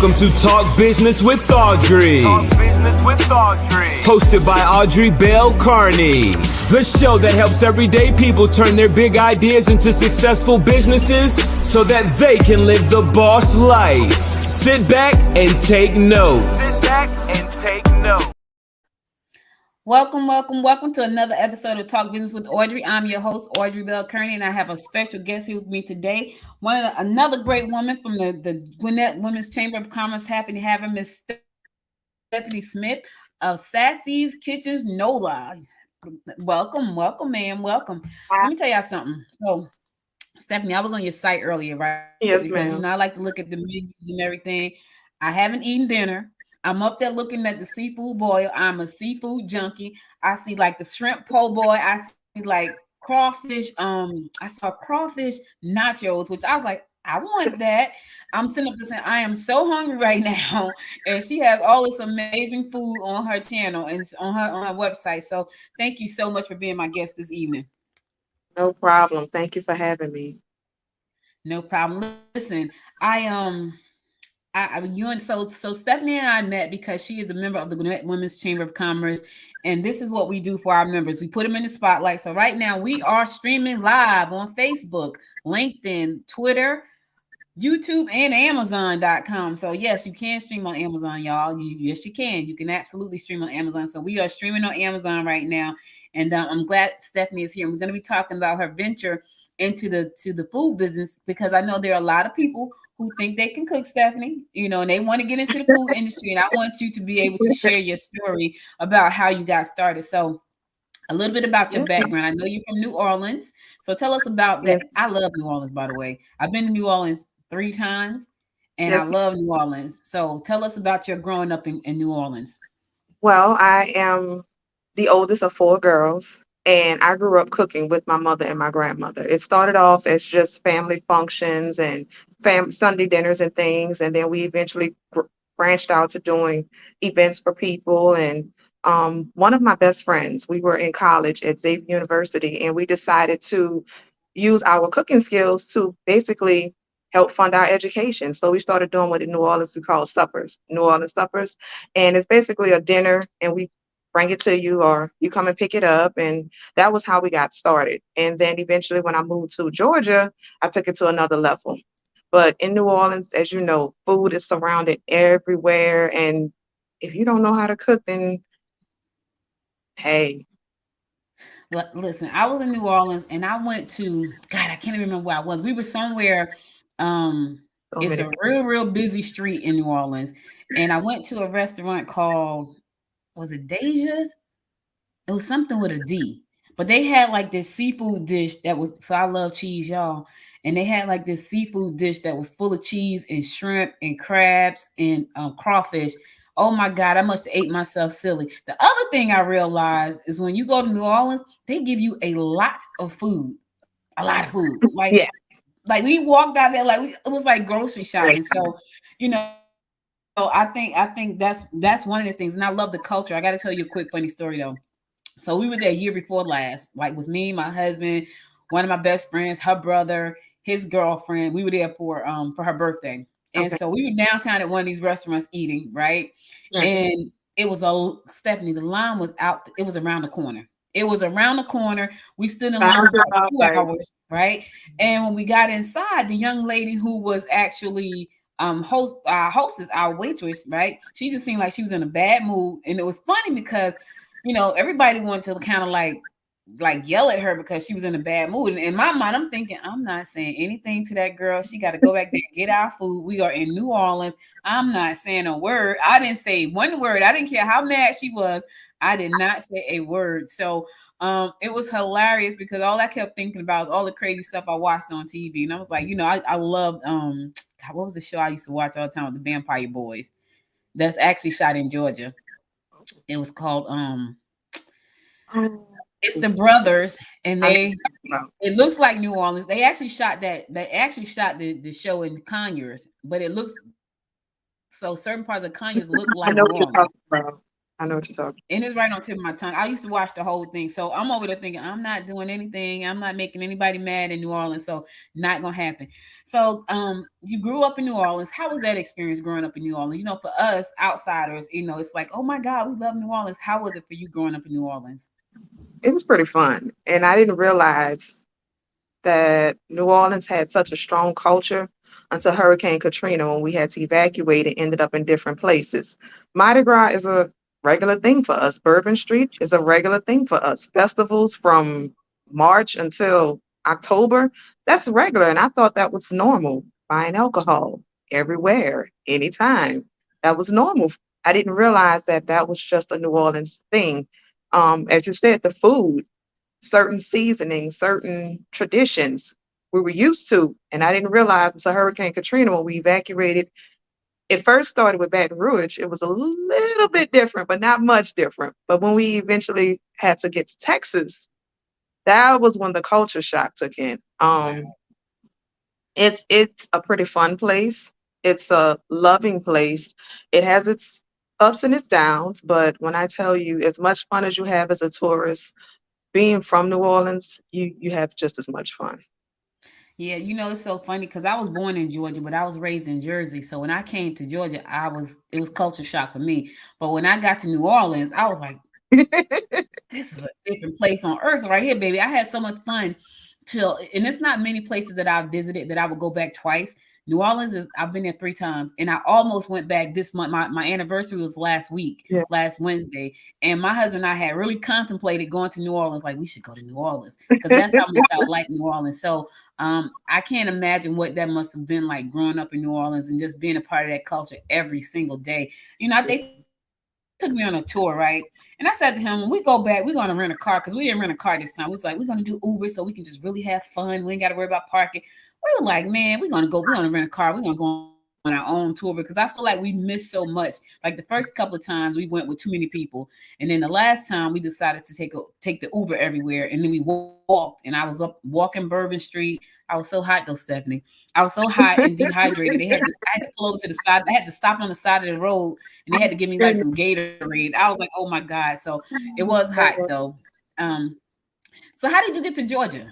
Welcome to Talk Business with Audrey. Hosted by Audrey Bell Carney. The show that helps everyday people turn their big ideas into successful businesses so that they can live the boss life. Sit back and take notes. Welcome to another episode of Talk Business with Audrey. I'm your host, Audrey Bell Kearney, and I have a special guest here with me today. Another great woman from the Gwinnett Women's Chamber of Commerce. Happy to have her, Miss Stephanie Smith of Sassy Kitchens Nola. Welcome, ma'am. Welcome. Let me tell y'all something. So, Stephanie, I was on your site earlier, right? Yes, because ma'am. I like to look at the menus and everything. I haven't eaten dinner. I'm up there looking at the seafood boil. I'm a seafood junkie. I see like the shrimp po' boy. I see like crawfish. I saw crawfish nachos, which I was like, I want that. I'm sitting up there saying, I am so hungry right now. And she has all this amazing food on her channel and on her website. So thank you so much for being my guest this evening. No problem. Thank you for having me. No problem. Listen, so Stephanie and I met because she is a member of the Gwinnett Women's Chamber of Commerce, and this is what we do for our members. We put them in the spotlight. So right now we are streaming live on Facebook, LinkedIn, Twitter, YouTube, and Amazon.com. So yes, you can stream on Amazon, y'all. Yes, you can. You can absolutely stream on Amazon. So we are streaming on Amazon right now, and I'm glad Stephanie is here. We're going to be talking about her venture into the food business, because I know there are a lot of people who think they can cook, Stephanie, and they want to get into the food industry. And I want you to be able to share your story about how you got started. So a little bit about your background. I know you're from New Orleans. So tell us about that. I love New Orleans, by the way. I've been to New Orleans 3 times and I love New Orleans. So tell us about your growing up in New Orleans. Well, I am the oldest of 4 girls, and I grew up cooking with my mother and my grandmother. It started off as just family functions and Sunday dinners and things, and then we eventually branched out to doing events for people. And one of my best friends, we were in college at Xavier University, and we decided to use our cooking skills to basically help fund our education. So we started doing what in New Orleans we call suppers, New Orleans suppers. And it's basically a dinner, and we bring it to you or you come and pick it up. And that was how we got started. And then eventually when I moved to Georgia, I took it to another level. But in New Orleans, as you know, food is surrounded everywhere. And if you don't know how to cook, then hey. Well, listen, I was in New Orleans and I went to, God, I can't even remember where I was. We were somewhere. It's a real busy street in New Orleans. And I went to a restaurant called, was it Deja's? It was something with a D. But they had like this seafood dish that was, so I love cheese, y'all. And they had like this seafood dish that was full of cheese and shrimp and crabs and crawfish. Oh my God, I must have ate myself silly. The other thing I realized is when you go to New Orleans, they give you a lot of food. A lot of food. Like we walked out there it was like grocery shopping. So, I think that's one of the things. And I love the culture. I got to tell you a quick funny story though. So we were there year before last. Like, it was me, my husband, one of my best friends, her brother, his girlfriend. We were there for her birthday. And so we were downtown at one of these restaurants eating, right? And it was Stephanie, the line was out. It was around the corner. We stood in line for about 2 hours, right? And when we got inside, the young lady who was actually hostess, our waitress, right? She just seemed like she was in a bad mood. And it was funny because everybody wanted to kind of like yell at her because she was in a bad mood. And in my mind, I'm thinking, I'm not saying anything to that girl. She got to go back there and get our food. We are in New Orleans. I'm not saying a word. I didn't say one word. I didn't care how mad she was. I did not say a word. So it was hilarious because all I kept thinking about was all the crazy stuff I watched on TV. And I was like, I loved, what was the show I used to watch all the time with the Vampire Boys? That's actually shot in Georgia. It was called, it's the brothers, and it looks like New Orleans. They actually shot the show in Conyers, but it looks so certain parts of Conyers look like New Orleans. I know what you're talking. And it's right on tip of my tongue. I used to watch the whole thing. So I'm over there thinking, I'm not doing anything. I'm not making anybody mad in New Orleans. So not gonna happen. So you grew up in New Orleans. How was that experience growing up in New Orleans? For us outsiders, it's like, oh my God, we love New Orleans. How was it for you growing up in New Orleans? It was pretty fun, and I didn't realize that New Orleans had such a strong culture until Hurricane Katrina when we had to evacuate and ended up in different places. Mardi Gras is a regular thing for us. Bourbon Street is a regular thing for us. Festivals from March until October, that's regular. And I thought that was normal. Buying alcohol everywhere, anytime. That was normal. I didn't realize that that was just a New Orleans thing. As you said, the food, certain seasonings, certain traditions we were used to. And I didn't realize until Hurricane Katrina when we evacuated. It first started with Baton Rouge. It was a little bit different, but not much different. But when we eventually had to get to Texas, that was when the culture shock took in. It's a pretty fun place. It's a loving place. It has its ups and its downs, but when I tell you, as much fun as you have as a tourist, being from New Orleans, you have just as much fun. Yeah, it's so funny because I was born in Georgia, but I was raised in Jersey. So when I came to Georgia, it was culture shock for me. But when I got to New Orleans, I was like, this is a different place on earth right here, baby. I had so much fun and it's not many places that I've visited that I would go back twice. New Orleans I've been there 3 times and I almost went back this month. My anniversary was last week, Yeah. last Wednesday. And my husband and I had really contemplated going to New Orleans. Like we should go to New Orleans because that's how much I like New Orleans. So I can't imagine what that must have been like growing up in New Orleans and just being a part of that culture every single day. They took me on a tour, right? And I said to him, when we go back, we're going to rent a car because we didn't rent a car this time. We was like, we're going to do Uber so we can just really have fun. We ain't got to worry about parking. We were like, man, we're going to rent a car. We're going to go on our own tour because I feel like we missed so much. Like the first couple of times we went with too many people. And then the last time we decided to take the Uber everywhere. And then we walked and I was up walking Bourbon Street. I was so hot though, Stephanie. I was so hot and dehydrated. I had to pull over to the side. I had to stop on the side of the road and they had to give me like some Gatorade. I was like, oh my God. So it was hot though. So how did you get to Georgia?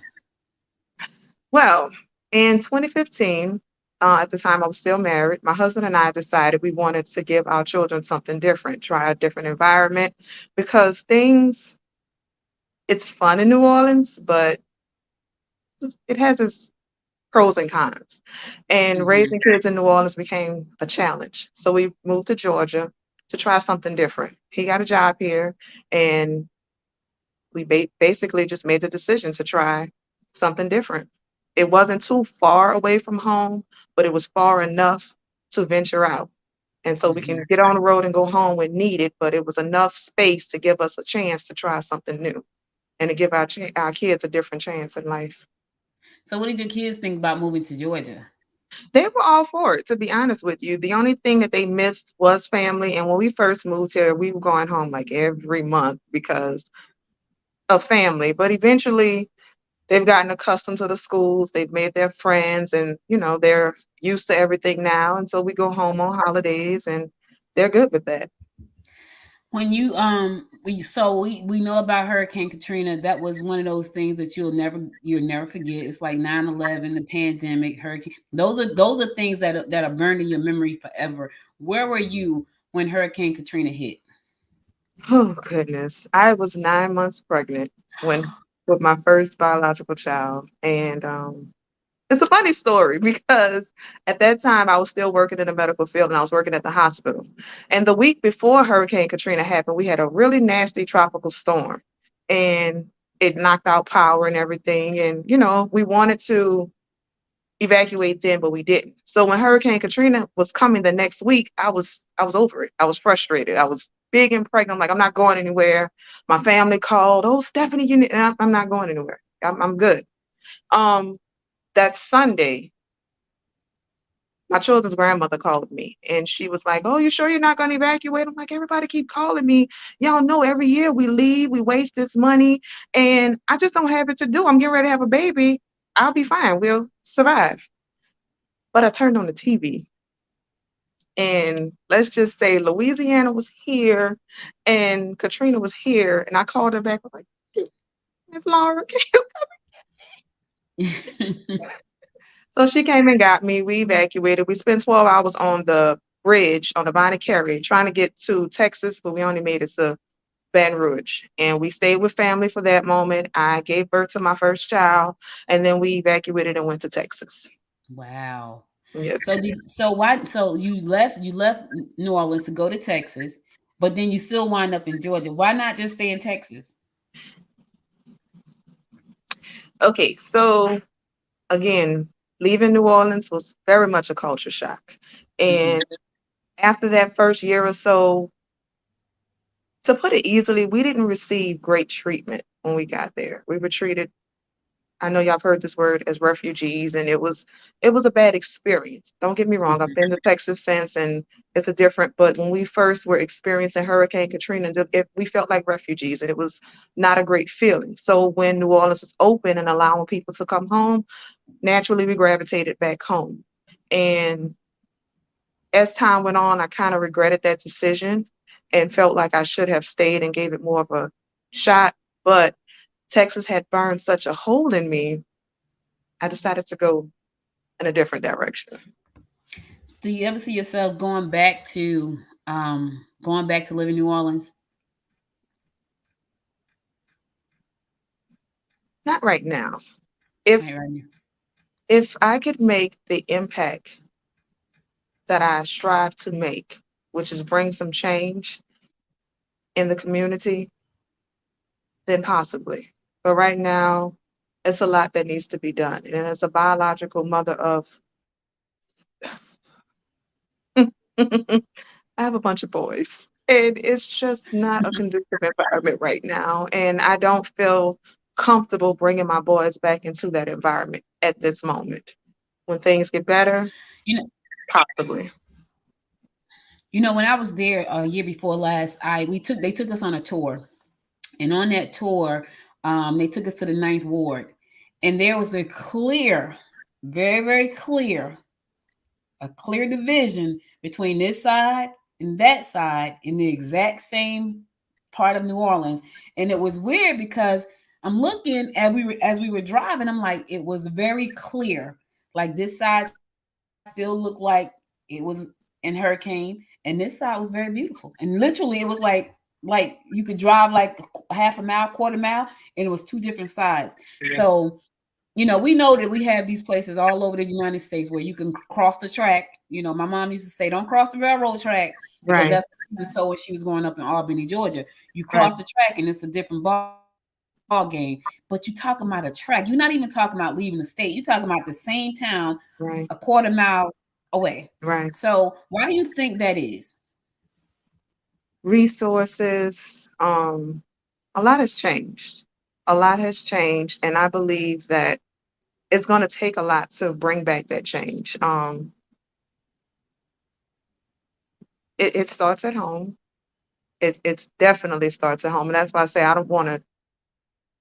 Well, in 2015, at the time I was still married, my husband and I decided we wanted to give our children something different, try a different environment because it's fun in New Orleans, but it has its pros and cons. And raising kids in New Orleans became a challenge. So we moved to Georgia to try something different. He got a job here, and we basically just made the decision to try something different. It wasn't too far away from home, but it was far enough to venture out. And so we can get on the road and go home when needed, but it was enough space to give us a chance to try something new and to give our kids a different chance in life. So what did your kids think about moving to Georgia? They were all for it, to be honest with you. The only thing that they missed was family. And when we first moved here, we were going home like every month because of family. But eventually, they've gotten accustomed to the schools, they've made their friends, and they're used to everything now. And so we go home on holidays, and they're good with that. When you we know about Hurricane Katrina. That was one of those things that you'll never forget. It's like 9/11, the pandemic, hurricane. Those are things that are burned in your memory forever. Where were you when Hurricane Katrina hit? Oh goodness, I was 9 months pregnant when with my first biological child, and it's a funny story because at that time I was still working in the medical field and I was working at the hospital. And the week before Hurricane Katrina happened, we had a really nasty tropical storm and it knocked out power and everything. And, we wanted to evacuate then, but we didn't. So when Hurricane Katrina was coming the next week, I was over it. I was frustrated. I was big and pregnant. I'm like, I'm not going anywhere. My family called, oh, Stephanie, I'm not going anywhere. I'm good. Um, that Sunday, my children's grandmother called me and she was like, oh, you sure you're not going to evacuate? I'm like, everybody keep calling me. Y'all know every year we leave, we waste this money, and I just don't have it to do. I'm getting ready to have a baby. I'll be fine. We'll survive. But I turned on the TV And let's just say Louisiana was here and Katrina was here. And I called her back. I was like, "Hey, Miss Laura, can you?" So she came and got me. We evacuated. We spent 12 hours on the bridge on the Bonnet Carré trying to get to Texas, but we only made it to Baton Rouge. And we stayed with family for that moment. I gave birth to my first child, and then we evacuated and went to Texas. Wow. Yes. So you left New Orleans to go to Texas, but then you still wind up in Georgia. Why not just stay in Texas? Okay, so again, leaving New Orleans was very much a culture shock. Hmm. And after that first year or so, to put it easily, we didn't receive great treatment when we got there. We were treated, I know y'all have heard this word, as refugees, and it was a bad experience. Don't get me wrong, I've been to Texas since, and it's a different. But when we first were experiencing Hurricane Katrina, we felt like refugees, and it was not a great feeling. So when New Orleans was open and allowing people to come home, naturally we gravitated back home. And as time went on, I kind of regretted that decision and felt like I should have stayed and gave it more of a shot. But Texas had burned such a hole in me, I decided to go in a different direction. Do you ever see yourself going back to live in New Orleans? Not right now. If Right, right now. if I could make the impact that I strive to make, which is bring some change in the community, then possibly. But right now, it's a lot that needs to be done. And as a biological mother of I have a bunch of boys, and it's just not a conducive environment right now. And I don't feel comfortable bringing my boys back into that environment at this moment. When things get better, You know, possibly. when I was there a year before last, they took us on a tour, and on that tour, they took us to the Ninth Ward, and there was a clear, very very clear, a clear division between this side and that side in the exact same part of New Orleans. And it was weird because I'm looking as we were driving, I'm like, it was very clear. Like this side still looked like it was in hurricane, and this side was very beautiful. And literally it was like you could drive like half a mile, quarter mile, and it was two different sides. So we know that we have these places all over the United States where you can cross the track. My mom used to say, "Don't cross the railroad track," because Right, that's what she was told when she was growing up in Albany, Georgia. You right, cross the track and it's a different ball game. But you talking about a track. You're not even talking about leaving the state. You're talking about the same town, a quarter right, miles away. right. So why do you think that is? Resources, a lot has changed. A lot has changed, and I believe that it's going to take a lot to bring back that change. It starts at home. It definitely starts at home, and that's why I say I don't want to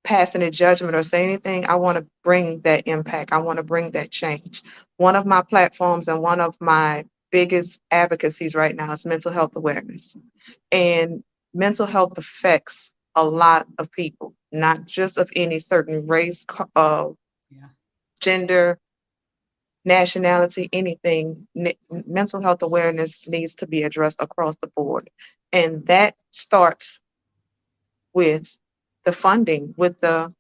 pass any judgment or say anything. I want to bring that impact. I want to bring that change. One of my platforms and one of my biggest advocacies right now is mental health awareness. And mental health affects a lot of people, not just of any certain race, Yeah. gender, nationality, anything. Mental health awareness needs to be addressed across the board. And that starts with the funding, with the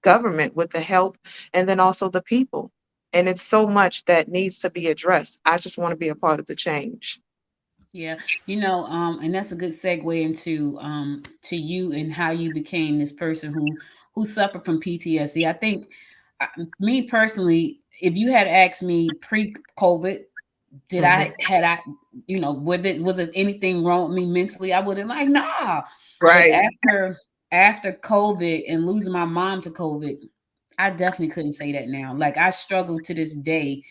government, with the help, and then also the people. And it's so much that needs to be addressed. I just want to be a part of the change. Yeah, and that's a good segue into to you and how you became this person who suffered from PTSD. I think, me personally, if you had asked me pre-COVID, did I Mhm. had I was it anything wrong with me mentally? I would have like nah. But Right, after COVID and losing my mom to COVID, I definitely couldn't say that now. Like I struggle to this day,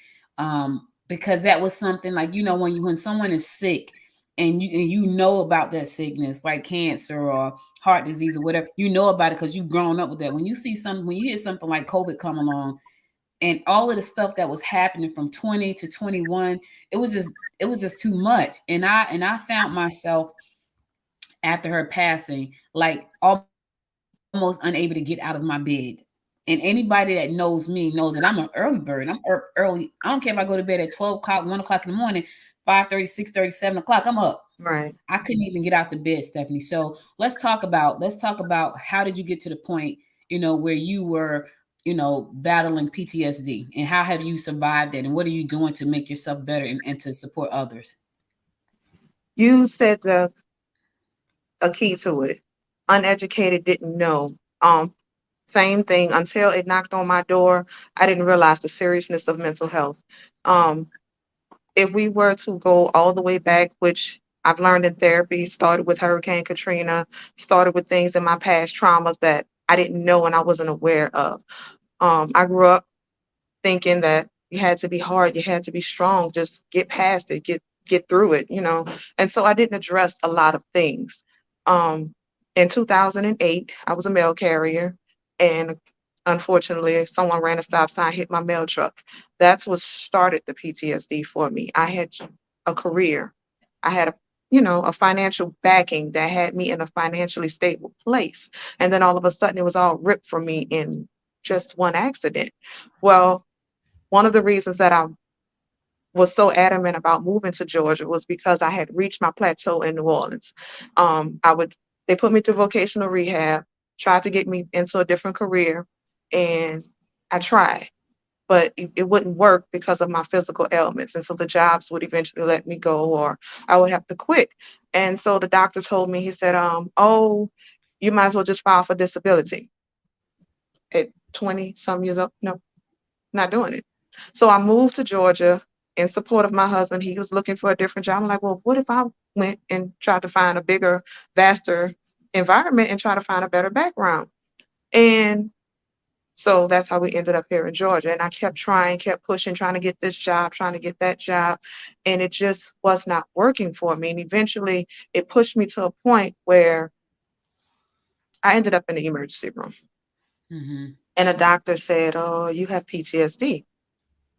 because that was something like when someone is sick and you know about that sickness like cancer or heart disease or whatever, you know about it because you've grown up with that. When you hear something like COVID come along, and all of the stuff that was happening from 20 to 21, it was just too much. And I found myself after her passing, like almost unable to get out of my bed. And anybody that knows me knows that I'm an early bird. I'm early. I don't care if I go to bed at 12 o'clock, 1 o'clock in the morning, 5:30, 6:30, 7 o'clock. I'm up. Right. I couldn't even get out the bed, Stephanie. So let's talk about how did you get to the point, where you were, battling PTSD, and how have you survived it, and what are you doing to make yourself better, and to support others? You said a key to it. Uneducated didn't know. Same thing until it knocked on my door. I didn't realize the seriousness of mental health. Um, if we were to go all the way back, which I've learned in therapy, started with Hurricane Katrina, started with things in my past traumas that I didn't know and I wasn't aware of. I grew up thinking that you had to be hard, you had to be strong, just get past it, get through it. And so I didn't address a lot of things. Um, in 2008, I was a mail carrier, and unfortunately, someone ran a stop sign, hit my mail truck. That's what started the PTSD for me. I had a career, I had a financial backing that had me in a financially stable place, and then all of a sudden, it was all ripped from me in just one accident. Well, one of the reasons that I was so adamant about moving to Georgia was because I had reached my plateau in New Orleans. They put me through vocational rehab, tried to get me into a different career, and I tried, but it wouldn't work because of my physical ailments. And so the jobs would eventually let me go, or I would have to quit. And so the doctor told me, he said, oh, you might as well just file for disability at 20 some years old. No, not doing it. So I moved to Georgia in support of my husband. He was looking for a different job. I'm like, well, what if I went and tried to find a bigger, vaster environment and try to find a better background? And so that's how we ended up here in Georgia. And I kept trying, kept pushing, trying to get this job, trying to get that job. And it just was not working for me. And eventually it pushed me to a point where I ended up in the emergency room. Mm-hmm. And a doctor said, oh, you have PTSD.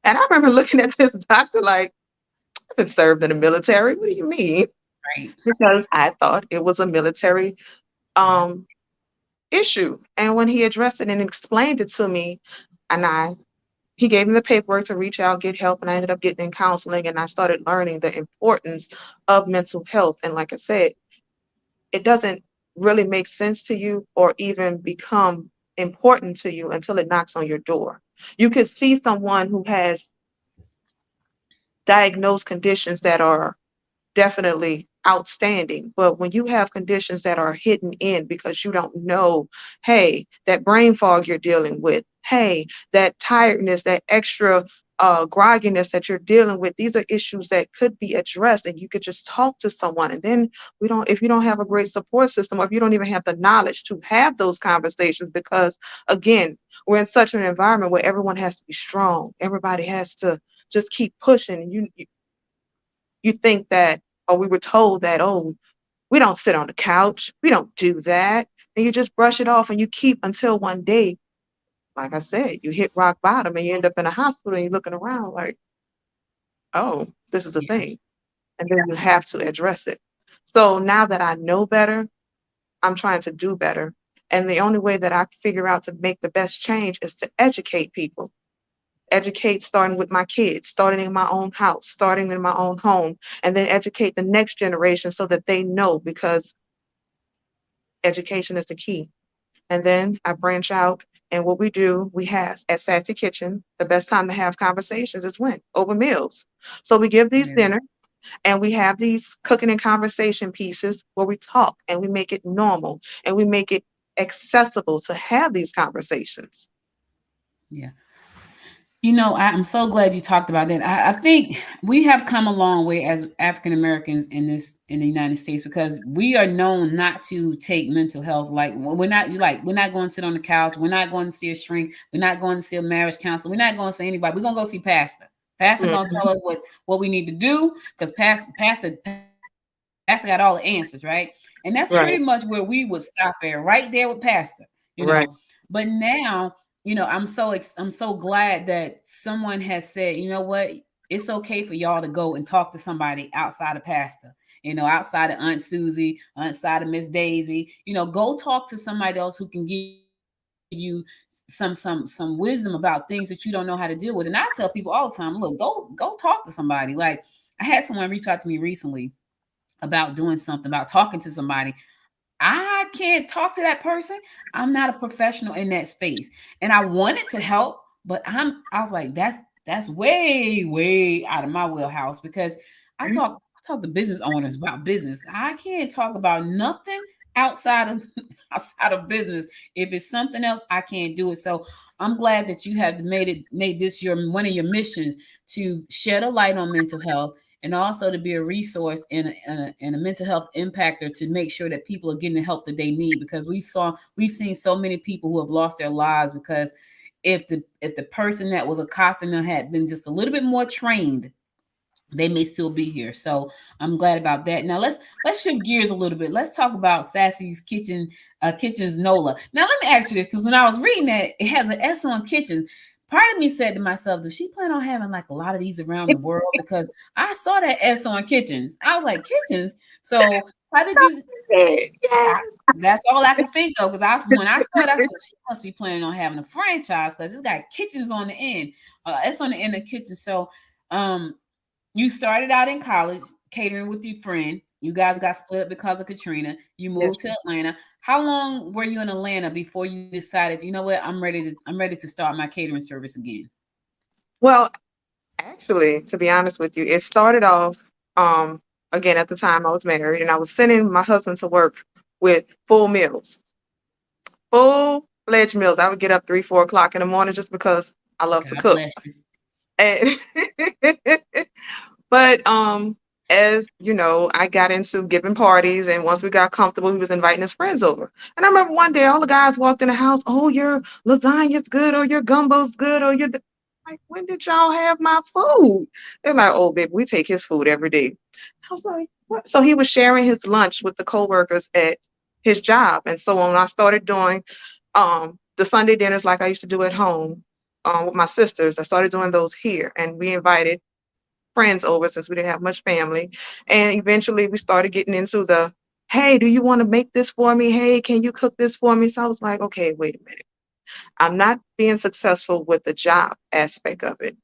And I remember looking at this doctor like, I've been served in the military. What do you mean? Right. Because I thought it was a military um, issue. And when he addressed it and explained it to me, and he gave me the paperwork to reach out, get help, and I ended up getting in counseling, and I started learning the importance of mental health. And like I said, it doesn't really make sense to you or even become important to you until it knocks on your door. You could see someone who has diagnosed conditions that are definitely outstanding. But when you have conditions that are hidden in because you don't know, hey, that brain fog you're dealing with, hey, that tiredness, that extra grogginess that you're dealing with, these are issues that could be addressed and you could just talk to someone. And then if you don't have a great support system, or if you don't even have the knowledge to have those conversations, because again, we're in such an environment where everyone has to be strong. Everybody has to just keep pushing. And you think that, or we were told that, oh, we don't sit on the couch, we don't do that. And you just brush it off and you keep until one day, like I said, you hit rock bottom and you end up in a hospital and you're looking around like, oh, this is a Yeah. thing. And then you have to address it. So now that I know better, I'm trying to do better. And the only way that I figure out to make the best change is to educate people. Educate starting with my kids, starting in my own house, starting in my own home, and then educate the next generation so that they know, because education is the key. And then I branch out, and what we do, we have at Sassy Kitchen, the best time to have conversations is when? Over meals. So we give these Really. dinners and we have these cooking and conversation pieces where we talk and we make it normal and we make it accessible to have these conversations. Yeah. I'm so glad you talked about that. I think we have come a long way as African Americans in the United States, because we are known not to take mental health. Like, we're not going to sit on the couch. We're not going to see a shrink. We're not going to see a marriage counselor. We're not going to see anybody. We're going to go see pastor. Pastor going to Mhm. tell us what we need to do, because pastor got all the answers, right? And that's Right, pretty much where we would stop at, right there with pastor. You right. know, but now, I'm so glad that someone has said, you know what, it's okay for y'all to go and talk to somebody outside of Pastor, outside of Aunt Susie, outside of Miss Daisy. Go talk to somebody else who can give you some wisdom about things that you don't know how to deal with. And I tell people all the time, look, go talk to somebody. Like, I had someone reach out to me recently about doing something, about talking to somebody. I can't talk to that person. I'm not a professional in that space. And I wanted to help, but I was like, that's way, way out of my wheelhouse, because I talk to business owners about business. I can't talk about nothing outside of outside of business. If it's something else, I can't do it. So I'm glad that you have made this your one of your missions to shed a light on mental health, and also to be a resource and a mental health impactor, to make sure that people are getting the help that they need. Because we've seen so many people who have lost their lives because if the person that was accosting them had been just a little bit more trained, they may still be here. So I'm glad about that. Now let's shift gears a little bit. Let's talk about Sassy's Kitchens Nola. Now let me ask you this, because when I was reading that, it has an S on kitchens. Part of me said to myself, does she plan on having like a lot of these around the world? Because I saw that S on kitchens. I was like, kitchens. So how did you? Yes. That's all I could think of, because when I saw it, I said she must be planning on having a franchise, because it's got kitchens on the end. It's on the end of kitchen. So, you started out in college catering with your friend. You guys got split up because of Katrina. You Yes. moved to Atlanta. How long were you in Atlanta before you decided, you know what, I'm ready to start my catering service again? Well, actually, to be honest with you, it started off, again, at the time I was married and I was sending my husband to work with full meals, full-fledged meals. I would get up 3, 4 o'clock in the morning just because I love to God cook. bless you. And but as you know, I got into giving parties, and once we got comfortable, he was inviting his friends over. And I remember one day all the guys walked in the house, oh, your lasagna's good, or your gumbo's good, or your like, when did y'all have my food? They're like, oh, baby, we take his food every day. I was like, what? So he was sharing his lunch with the coworkers at his job. And so when I started doing the Sunday dinners like I used to do at home, with my sisters, I started doing those here, and we invited friends over since we didn't have much family. And eventually we started getting into the, hey, do you want to make this for me? Hey, can you cook this for me? So I was like, okay, wait a minute. I'm not being successful with the job aspect of it.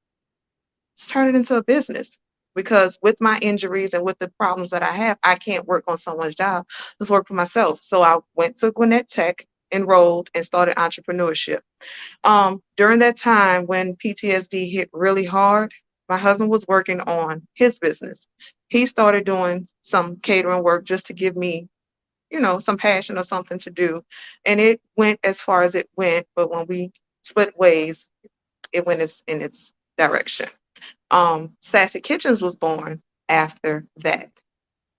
Let's turn it into a business. Because with my injuries and with the problems that I have, I can't work on someone's job. Let's work for myself. So I went to Gwinnett Tech, enrolled, and started entrepreneurship. During that time when PTSD hit really hard, my husband was working on his business. He started doing some catering work just to give me, some passion or something to do. And it went as far as it went, but when we split ways, it went in its direction. Sassy Kitchens was born after that.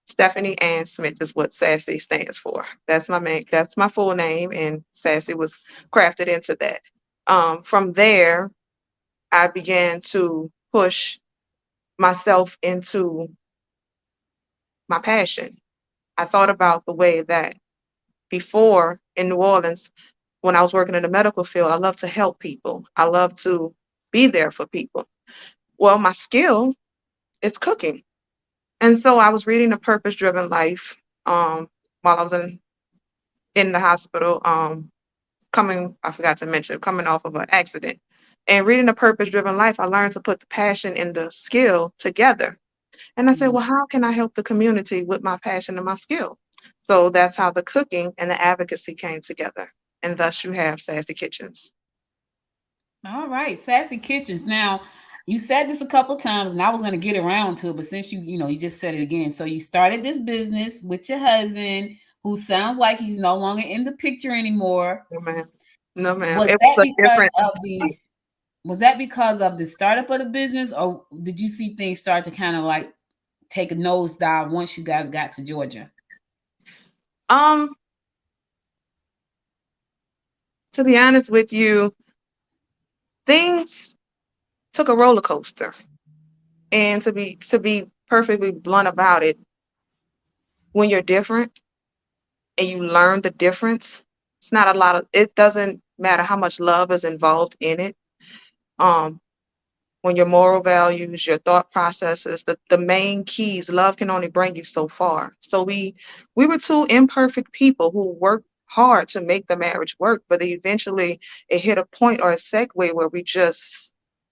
Stephanie Ann Smith is what Sassy stands for. That's my full name, and Sassy was crafted into that. From there, I began to push myself into my passion. I thought about the way that before in New Orleans, when I was working in the medical field, I love to help people. I love to be there for people. Well, my skill is cooking. And so I was reading A Purpose Driven Life, while I was in the hospital, I forgot to mention, coming off of an accident. And reading A Purpose Driven Life, I learned to put the passion and the skill together. And I said, Mm. well, how can I help the community with my passion and my skill? So that's how the cooking and the advocacy came together. And thus you have Sassy Kitchens. All right, Sassy Kitchens. Now, you said this a couple times, and I was going to get around to it, but since you just said it again. So you started this business with your husband, who sounds like he's no longer in the picture anymore. No, ma'am. No, ma'am. Was It that was a because different. of the startup of the business, or did you see things start to kind of like take a nosedive once you guys got to Georgia? Um, to be honest with you, things took a roller coaster. And to be perfectly blunt about it, when you're different and you learn the difference, it doesn't matter how much love is involved in it. Um, when your moral values, your thought processes, the main keys, love can only bring you so far. So we were two imperfect people who worked hard to make the marriage work, but eventually it hit a point or a segue where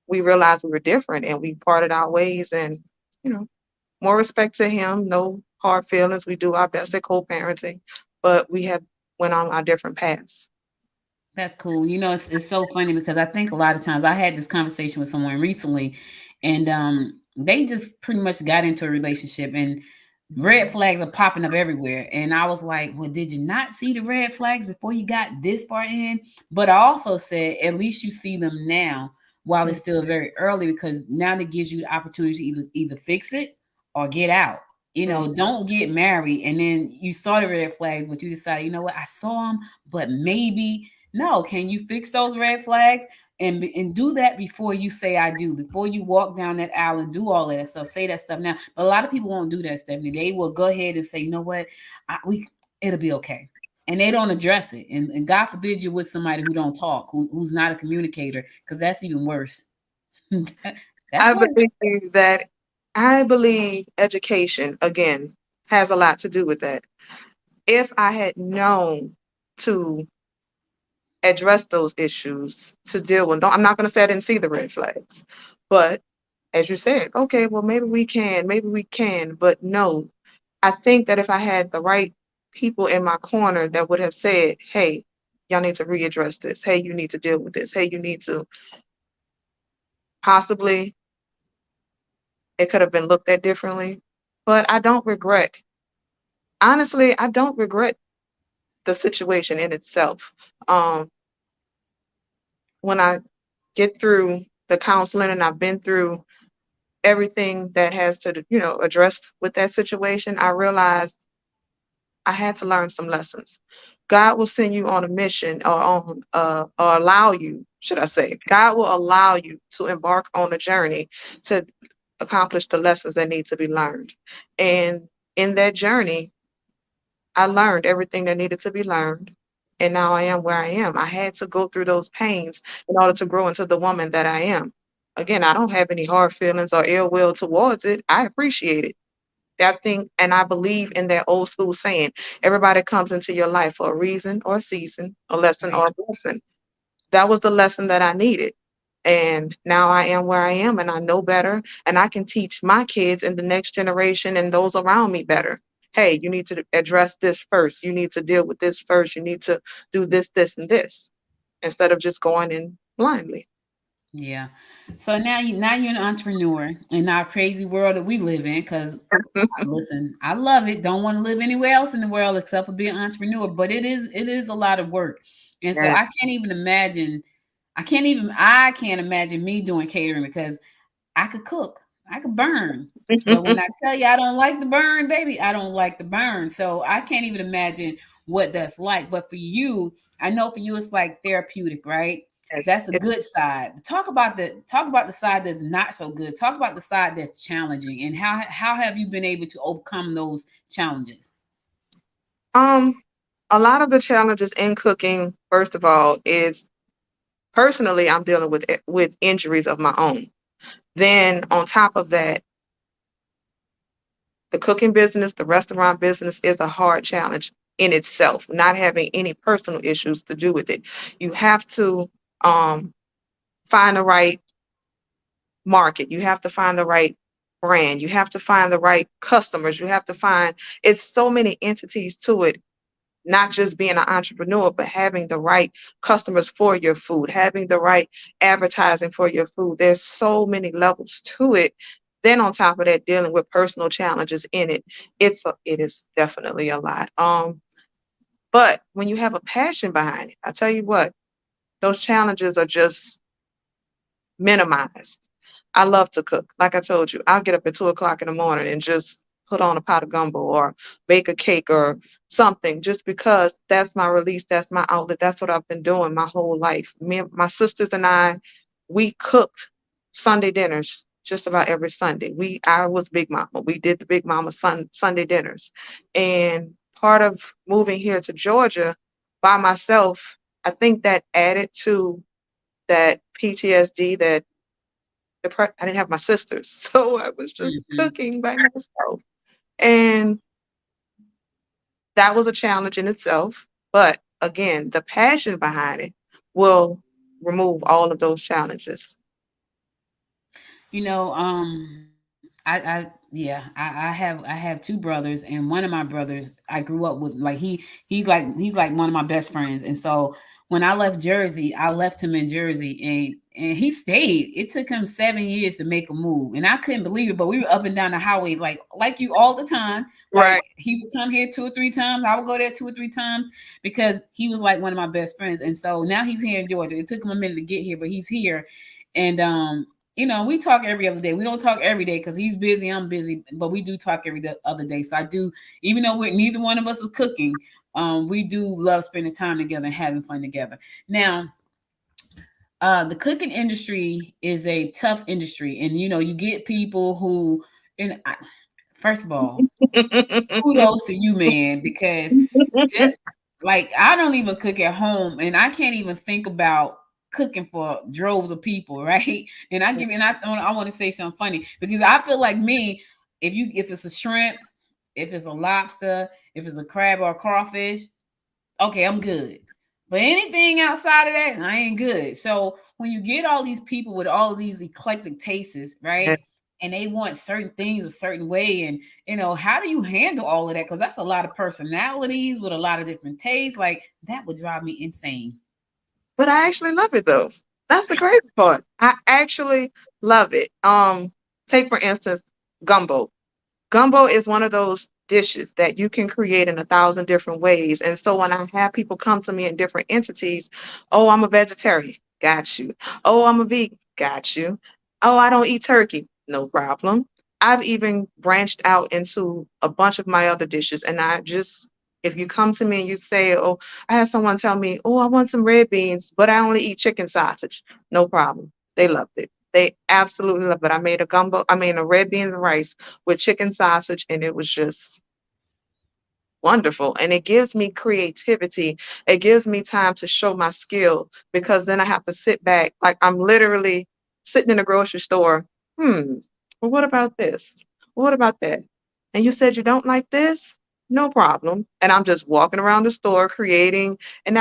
we realized we were different and we parted our ways. And you know, more respect to him, no hard feelings. We do our best at co-parenting, but we have went on our different paths. That's cool. You know, it's so funny because I think a lot of times I had this conversation with someone recently, and they just pretty much got into a relationship, and red flags are popping up everywhere. And I was like, well, did you not see the red flags before you got this far in? But I also said, at least you see them now while it's still very early, because now that gives you the opportunity to either fix it or get out. You know, Mhm. don't get married and then you saw the red flags, but you decided, you know what, I saw them, but maybe no. Can you fix those red flags and do that before you say I do, before you walk down that aisle and do all of that stuff, say that stuff now. But a lot of people won't do that, Stephanie. They will go ahead and say, you know what, we it'll be okay. And they don't address it. And God forbid you're with somebody who don't talk, who's not a communicator, because that's even worse. That's I worse. believe that I believe education again has a lot to do with that. If I had known to address those issues, to deal with them, I'm not going to say I didn't see the red flags, but as you said, okay, well, maybe we can, but no. I think that if I had the right people in my corner that would have said, hey, y'all need to readdress this. Hey, you need to deal with this. Hey, you need to possibly, it could have been looked at differently. But I don't regret, honestly, I don't regret the situation in itself. Um, when I get through the counseling and I've been through everything that has to, address with that situation, I realized I had to learn some lessons. God will send you on a mission or allow you, should I say, God will allow you to embark on a journey to accomplish the lessons that need to be learned. And in that journey, I learned everything that needed to be learned. And now I am where I am. I had to go through those pains in order to grow into the woman that I am. Again, I don't have any hard feelings or ill will towards it. I appreciate it. I think and I believe in that old school saying, everybody comes into your life for a reason or a season, a That's lesson right. or a blessing. That was the lesson that I needed. And now I am where I am and I know better and I can teach my kids and the next generation and those around me better. Hey, you need to address this first. You need to deal with this first. You need to do this, this, and this instead of just going in blindly. Yeah. So now you're an entrepreneur in our crazy world that we live in. Because listen, I love it. Don't want to live anywhere else in the world except for being an entrepreneur. But it is a lot of work, and so Yeah. I can't even imagine. I can't imagine me doing catering because I could cook, I could burn. But when I tell you I don't like the burn, baby, I don't like the burn. So I can't even imagine what that's like. But for you, I know for you it's like therapeutic, right? Yes. That's the good side. Talk about the side that's not so good. Talk about the side that's challenging, and how have you been able to overcome those challenges? Um, a lot of the challenges in cooking, first of all, is personally I'm dealing with injuries of my own. Then on top of that, the cooking business, the restaurant business is a hard challenge in itself, not having any personal issues to do with it. You have to um, find the right market. You have to find the right brand. You have to find the right customers. You have to find, it's so many entities to it, not just being an entrepreneur, but having the right customers for your food, having the right advertising for your food. There's so many levels to it. Then on top of that, dealing with personal challenges in it, it is definitely a lot. But when you have a passion behind it, I tell you what, those challenges are just minimized. I love to cook. Like I told you, I'll get up at 2 o'clock in the morning and just put on a pot of gumbo or bake a cake or something just because that's my release, that's my outlet. That's what I've been doing my whole life. My sisters and I, we cooked Sunday dinners just about every Sunday. I was Big Mama. We did the Big Mama Sunday dinners. And part of moving here to Georgia by myself I think that added to that PTSD that I didn't have my sisters, so I was just Mhm. cooking by myself. And that was a challenge in itself. But again, the passion behind it will remove all of those challenges. You know, I have two brothers, and one of my brothers I grew up with. Like he's like one of my best friends, and so when I left Jersey, I left him in Jersey, and he stayed. It took him 7 years to make a move, and I couldn't believe it. But we were up and down the highways like you all the time. Like Right. he would come here 2 or 3 times, I would go there 2 or 3 times because he was like one of my best friends, and so now he's here in Georgia. It took him a minute to get here, but he's here, and we talk every other day. We don't talk every day because he's busy, I'm busy, but we do talk every other day. So I do, even though neither one of us is cooking, we do love spending time together and having fun together. Now, the cooking industry is a tough industry, and you get people who, first of all, kudos to you, man, because just like I don't even cook at home, and I can't even think about cooking for droves of people, right? I want to say something funny because I feel like me, if it's a shrimp, if it's a lobster, if it's a crab or a crawfish, okay, I'm good. But anything outside of that, I ain't good. So when you get all these people with all these eclectic tastes, right? And they want certain things a certain way, and how do you handle all of that? Because that's a lot of personalities with a lot of different tastes. Like that would drive me insane. But I actually love it though. That's the great part. I actually love it. Take for instance, gumbo. Gumbo is one of those dishes that you can create in 1,000 different ways. And so when I have people come to me in different entities, oh, I'm a vegetarian, got you. Oh, I'm a vegan, got you. Oh, I don't eat turkey, no problem. I've even branched out into a bunch of my other dishes. And if you come to me and you say, oh, I had someone tell me, oh, I want some red beans, but I only eat chicken sausage, no problem. They loved it. They absolutely loved it. I made a red beans and rice with chicken sausage, and it was just wonderful. And it gives me creativity. It gives me time to show my skill because then I have to sit back. Like I'm literally sitting in a grocery store. Well, what about this? What about that? And you said you don't like this? No problem. And I'm just walking around the store creating, and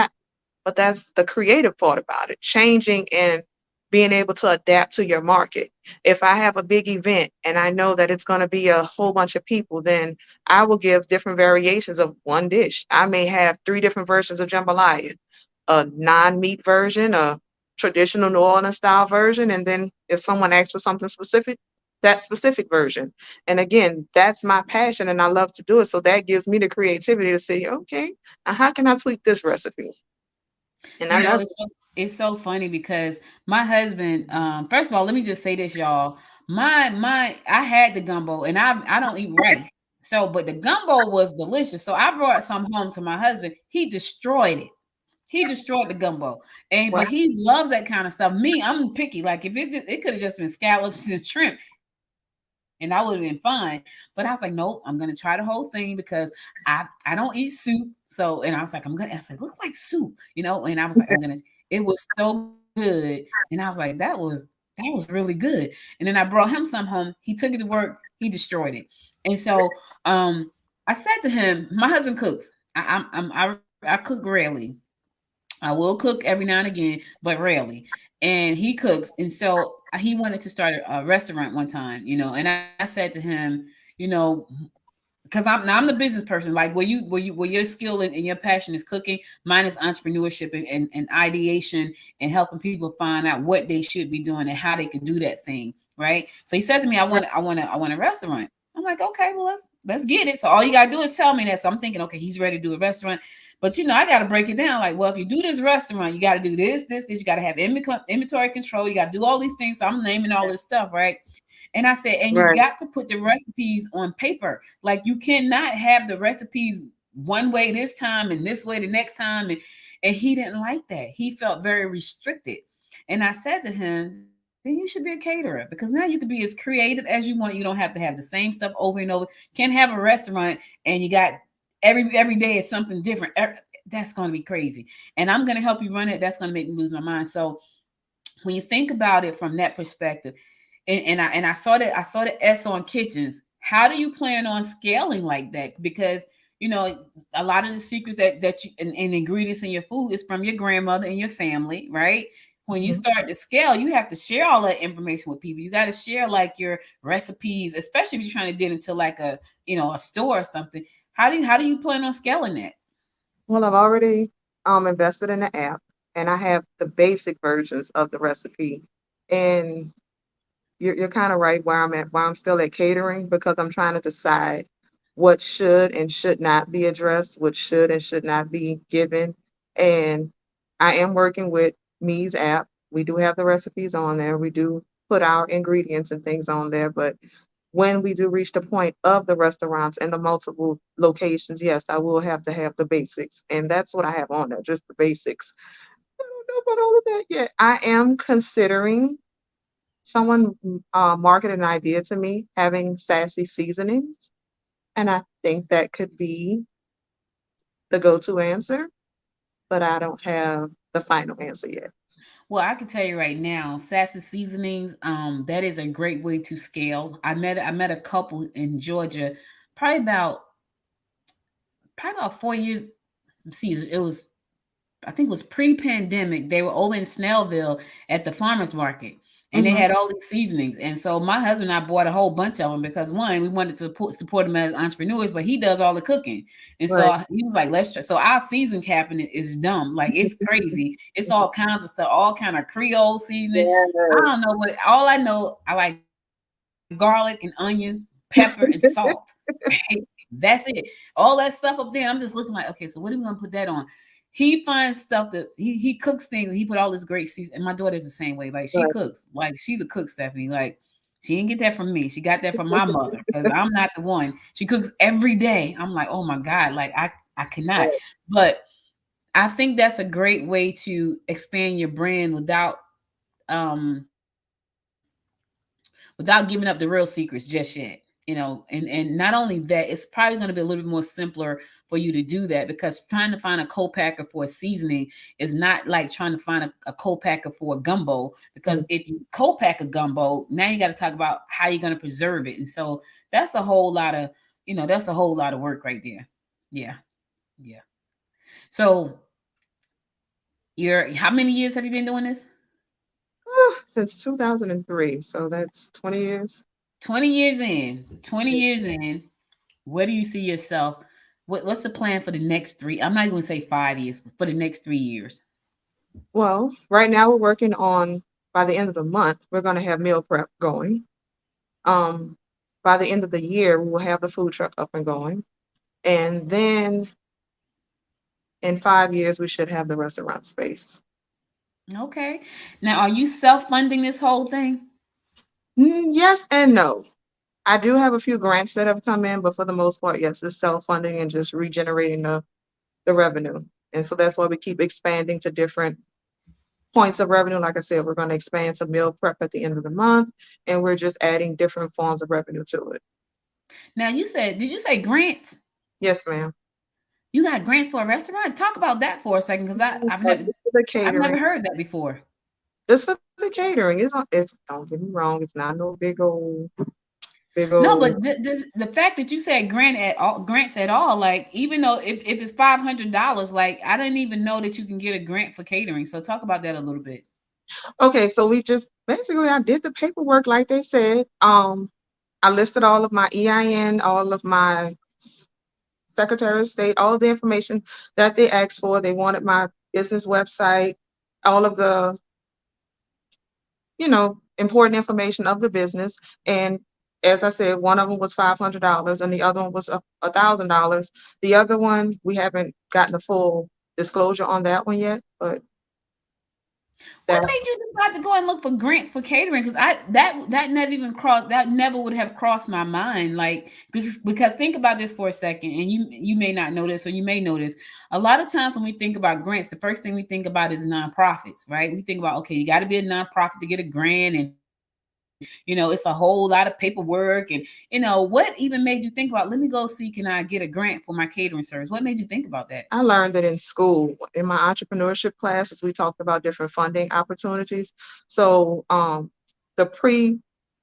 but that's the creative part about it, changing and being able to adapt to your market. If I have a big event and I know that it's going to be a whole bunch of people, then I will give different variations of one dish. I may have 3 different versions of jambalaya, a non-meat version, a traditional New Orleans style version, and then if someone asks for something specific, that specific version. And again, that's my passion and I love to do it. So that gives me the creativity to say, okay, now how can I tweak this recipe? And You I know, love it's so funny because my husband, first of all, let me just say this, y'all. I had the gumbo and I don't eat rice. So, but the gumbo was delicious. So I brought some home to my husband. He destroyed it. He destroyed the gumbo. And it. but he loves that kind of stuff. Me, I'm picky. Like if it could have just been scallops and shrimp and I would have been fine. But I was like, nope, I'm gonna try the whole thing because I don't eat soup. So and I was like, I said, looks like soup, and I was like, it was so good. And I was like, that was really good. And then I brought him some home. He took it to work, he destroyed it. And so I said to him, my husband cooks. I cook rarely. I will cook every now and again, but rarely. And he cooks. And so he wanted to start a restaurant one time, and I said to him, you know, because I'm the business person. Like where your skill and your passion is cooking, mine is entrepreneurship and ideation and helping people find out what they should be doing and how they can do that thing. Right. So he said to me, I want a restaurant. I'm like, okay, well let's get it. So all you gotta do is tell me that. So I'm thinking, okay, he's ready to do a restaurant. But I gotta break it down. Like, well, if you do this restaurant, you gotta do this. You gotta have inventory control. You gotta do all these things. So I'm naming all this stuff, right? And I said, and you Right. got to put the recipes on paper. Like you cannot have the recipes one way this time and this way the next time. And he didn't like that. He felt very restricted. And I said to him, then you should be a caterer because now you can be as creative as you want. You don't have to have the same stuff over and over. Can't have a restaurant and you got every day is something different. that's going to be crazy. And I'm going to help you run it. That's going to make me lose my mind. So when you think about it from that perspective, and I saw that S on kitchens. How do you plan on scaling like that? Because a lot of the secrets that you and ingredients in your food is from your grandmother and your family, right? When you Mhm. start to scale, you have to share all that information with people. You got to share like your recipes, especially if you're trying to get into like a store or something. How do you plan on scaling that? Well, I've already invested in the app, and I have the basic versions of the recipe. And you're kind of right where I'm at, why I'm still at catering, because I'm trying to decide what should and should not be addressed, what should and should not be given. And I am working with Me's app. We do have the recipes on there. We do put our ingredients and things on there, but when we do reach the point of the restaurants and the multiple locations, yes, I will have to have the basics. And that's what I have on there, just the basics. I don't know about all of that yet. I am considering someone marketed an idea to me having sassy seasonings, and I think that could be the go-to answer, but I don't have the final answer yet. Well, I can tell you right now, Sassy Seasonings, that is a great way to scale. I met a couple in Georgia, probably about 4 years. See, it was, I think it was pre-pandemic. They were over in Snellville at the farmers market, and they Hmm. had all these seasonings. And so my husband and I bought a whole bunch of them because one, we wanted to support them as entrepreneurs, but he does all the cooking. And so Right. he was like, let's try. So our season cabinet is dumb. Like it's crazy. It's all kinds of stuff, all kind of Creole seasoning. I Yes. don't know what, all I know, I like garlic and onions, pepper and salt. Right? That's it. All that stuff up there. I'm just looking like, okay, so what are we gonna put that on? He finds stuff that he cooks things and he put all this great season. And my daughter's the same way. Like she Right. cooks. Like she's a cook, Stephanie. Like she didn't get that from me. She got that from my mother because I'm not the one. She cooks every day. I'm like, oh my God, like I cannot. Right. But I think that's a great way to expand your brand um without giving up the real secrets just yet. And not only that, it's probably going to be a little bit more simpler for you to do that because trying to find a co-packer for a seasoning is not like trying to find a co-packer for a gumbo. Because Mhm. if you co-pack a gumbo, now you got to talk about how you're going to preserve it. And so that's a whole lot of work right there. Yeah. Yeah. So how many years have you been doing this? Since 2003, so that's 20 years. 20 years in. 20 years in. Where do you see yourself? What's the plan for the next three? I'm not even gonna say 5 years, but for the next 3 years. Well, right now we're working on, by the end of the month, we're going to have meal prep going. Um, by the end of the year, we will have the food truck up and going. And then in 5 years, we should have the restaurant space. Okay. Now, are you self-funding this whole thing? Yes and no. I do have a few grants that have come in, but for the most part, yes, it's self-funding and just regenerating the revenue. And so that's why we keep expanding to different points of revenue. Like I said, we're going to expand to meal prep at the end of the month, and we're just adding different forms of revenue to it. Now, did you say grants? Yes, ma'am. You got grants for a restaurant? Talk about that for a second, because I've Just never for the I've never catering. heard that before. Just for the catering. It's don't get me wrong, it's not no big No, old. but the fact that you said grants at all, like even though if it's $500, like I didn't even know that you can get a grant for catering. So talk about that a little bit. Okay, so we just basically I did the paperwork like they said. I listed all of my EIN, all of my Secretary of State, all of the information that they asked for. They wanted my business website, all of the, important information of the business. And as I said, one of them was $500 and the other one was $1,000. The other one, we haven't gotten a full disclosure on that one yet, but What that, made you decide to go and look for grants for catering? Because that never would have crossed my mind. Like because think about this for a second, and you may not know this or you may know this. A lot of times when we think about grants, the first thing we think about is nonprofits, right? We think about okay, you got to be a nonprofit to get a grant, and it's a whole lot of paperwork. And what even made you think about, let me go see, can I get a grant for my catering service? What made you think about that? I learned it in school. In my entrepreneurship classes, we talked about different funding opportunities. So the pre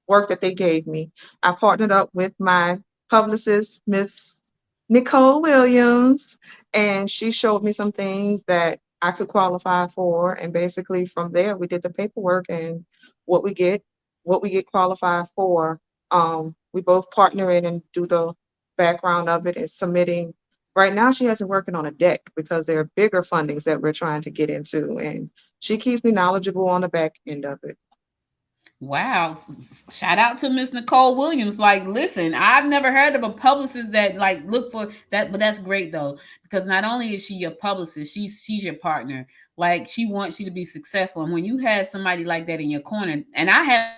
work that they gave me, I partnered up with my publicist, Miss Nicole Williams, and she showed me some things that I could qualify for. And basically from there, we did the paperwork and what we get, what we get qualified for. We both partner in and do the background of it and submitting. Right now, she has been working on a deck because there are bigger fundings that we're trying to get into, and she keeps me knowledgeable on the back end of it. Wow. Shout out to Miss Nicole Williams. Like, listen, I've never heard of a publicist that like look for that, but that's great though, because not only is she your publicist, she's your partner. Like, she wants you to be successful. And when you have somebody like that in your corner, and I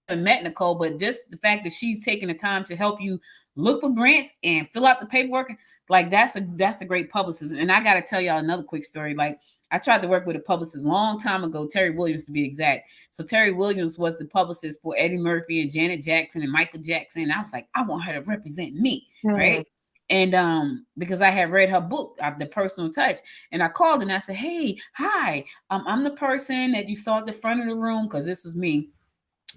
haven't met Nicole, but just the fact that she's taking the time to help you look for grants and fill out the paperwork, like that's a great publicist. And I gotta tell y'all another quick story. Like, I tried to work with a publicist a long time ago, Terry Williams to be exact. So Terry Williams was the publicist for Eddie Murphy and Janet Jackson and Michael Jackson. And I was like, I want her to represent me, Hmm. right? And because I had read her book, The Personal Touch, and I called and I said, hey, hi, I'm the person that you saw at the front of the room, because this was me.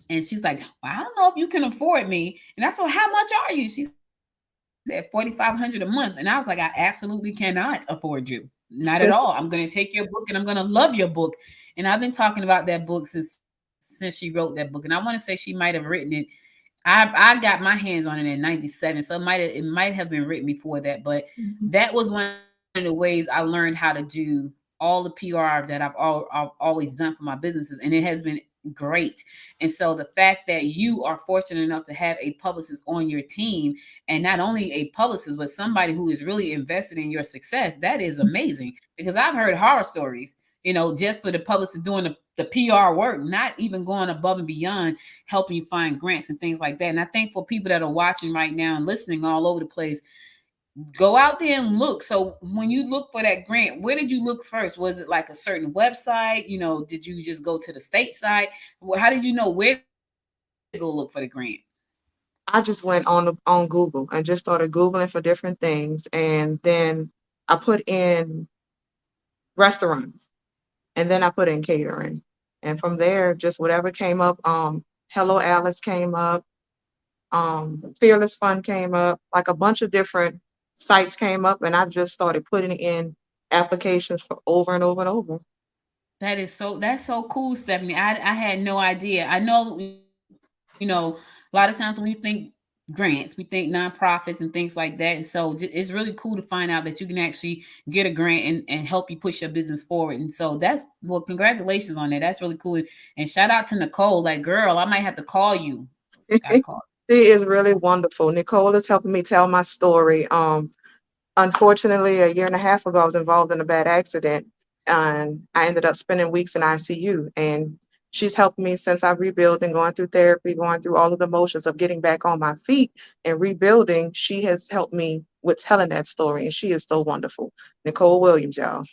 And she's like, well, I don't know if you can afford me. And I said, how much are you? She said $4,500 a month. And I was like, I absolutely cannot afford you. Not at all. I'm going to take your book and I'm going to love your book. And I've been talking about that book since she wrote that book. And I want to say she might have written it. I got my hands on it in 97. So it might have been written before that. But Mhm. that was one of the ways I learned how to do all the PR that I've always done for my businesses. And it has been great. And so the fact that you are fortunate enough to have a publicist on your team, and not only a publicist, but somebody who is really invested in your success, that is amazing. Because I've heard horror stories, just for the publicist doing the PR work, not even going above and beyond helping you find grants and things like that. And I think for people that are watching right now and listening all over the place, go out there and look. So when you look for that grant, where did you look first? Was it like a certain website? Did you just go to the state side? How did you know where to go look for the grant? I just went on Google and just started Googling for different things, and then I put in restaurants, and then I put in catering, and from there, just whatever came up. Hello Alice came up. Fearless Fun came up. Like a bunch of different sites came up, and I just started putting in applications for over and over and over. That's so cool, Stephanie. I had no idea. I know, a lot of times when we think grants, we think nonprofits and things like that. And so it's really cool to find out that you can actually get a grant and help you push your business forward. And so congratulations on that. That's really cool. And shout out to Nicole. Like, girl, I might have to call you. Gotta call. She is really wonderful. Nicole is helping me tell my story. Unfortunately, a year and a half ago, I was involved in a bad accident, and I ended up spending weeks in ICU. And she's helped me since I rebuilt and going through therapy, going through all of the motions of getting back on my feet and rebuilding. She has helped me with telling that story, and she is so wonderful. Nicole Williams, y'all.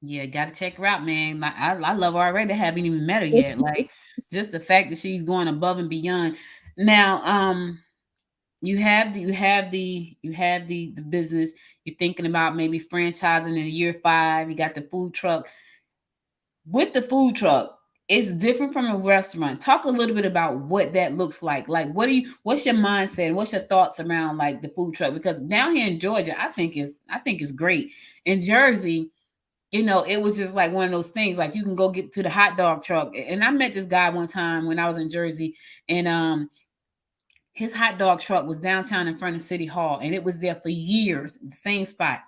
Yeah, gotta check her out, man. Like, I love her already. I haven't even met her yet. Like, just the fact that she's going above and beyond. Now, you have the business. You're thinking about maybe franchising in year 5. You got the food truck. With the food truck, it's different from a restaurant. Talk a little bit about what that looks like. Like, what's your mindset? What's your thoughts around like the food truck? Because down here in Georgia, I think it's great. In Jersey, it was just like one of those things. Like, you can go get to the hot dog truck. And I met this guy one time when I was in Jersey, and his hot dog truck was downtown in front of City Hall, and it was there for years, the same spot.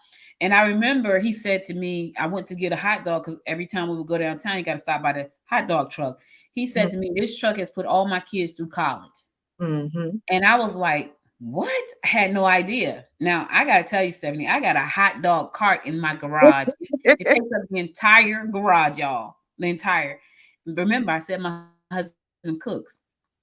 And I remember he said to me, I went to get a hot dog because every time we would go downtown, you got to stop by the hot dog truck. He said to me, this truck has put all my kids through college. Mm-hmm. And I was like, what? I had no idea. Now, I got to tell you, Stephanie, I got a hot dog cart in my garage. It takes up the entire garage, y'all. The entire. Remember, I said my husband cooks.